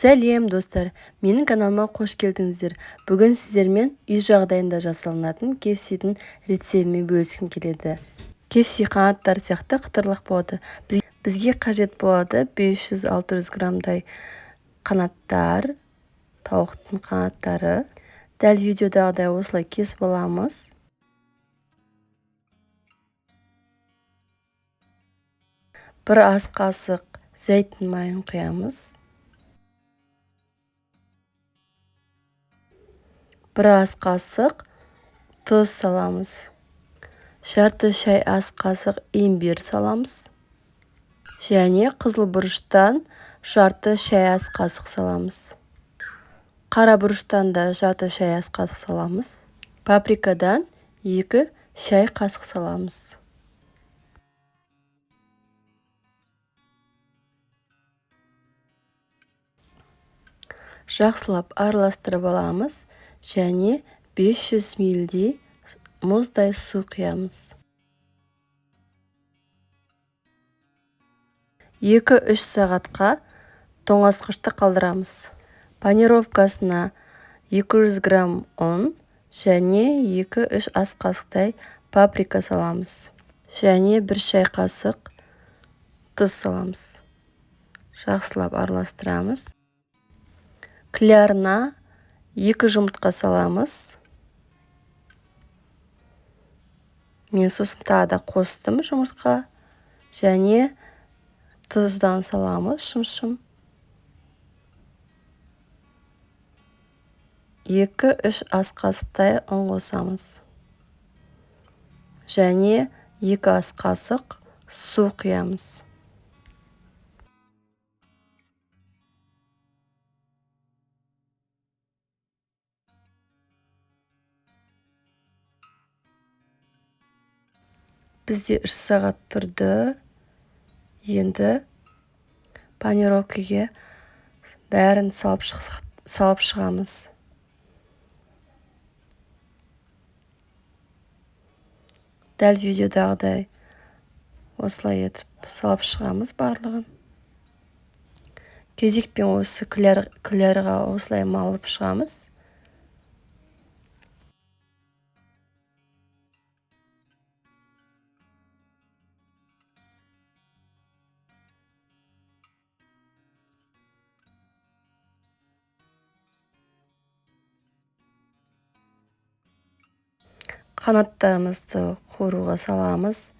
Сәлем достар, менің каналыма қош келдіңіздер. Бүгін сіздермен үй жағдайында жасалынатын KFC-дің рецептімен бөліскім келеді. KFC қанаттар сияқты қытырлық болады. Бізге қажет болады 500-600 граммдай қанаттар, тауықтың қанаттары. Дәл видеодағыдай осылай кесіп аламыз. Бір ас қасық зәйтүн майын құямыз. Бір ас қасық тұз саламыз. Жарты шай ас қасық имбир саламыз. Және қызыл бұрыштан жарты шай ас қасық саламыз. Қара бұрыштан да жарты шай ас қасық саламыз. Паприкадан 2 шай қасық саламыз. Жақсылап араластырып аламыз. Және 500 мл мұздай су құямыз. 2-3 сағатқа тоңазытқышта қалдырамыз. Панировкасына 200 грамм ұн және 2-3 ас қасықтай паприка саламыз. Және 1 шай қасық тұз саламыз. Жақсылап араластырамыз. Клярына 2 жұмыртқа саламыз. Мен сосын тағы да қостым жұмыртқа. Және тұздан саламыз шым-шым. 2-3 ас қасықтай ұн қосамыз. Және 2 ас қасық су құямыз. Бізде 3 сағат тұрды. Енді панировкаға бәрін салып шығамыз. Дәл видеодағыдай осылай етіп салып шығамыз барлығын. Кезекпен осы клярға осылай малып шығамыз. Қанаттарымызды қуыруға саламыз.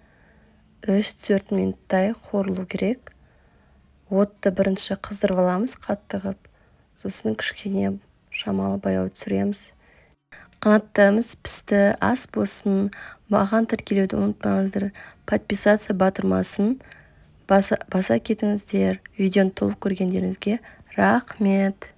3-4 минуттай қуырылу керек. Отты бірінші қыздырып аламыз қатты қып. Сосын кішкене шамалы баяу түсіреміз. Қанаттарымыз пісті. Ас болсын. Маған тіркелуді ұмытпаңыздар. Подписаться батырмасын баса кетіңіздер. Видеоны толық көргендеріңізге рахмет.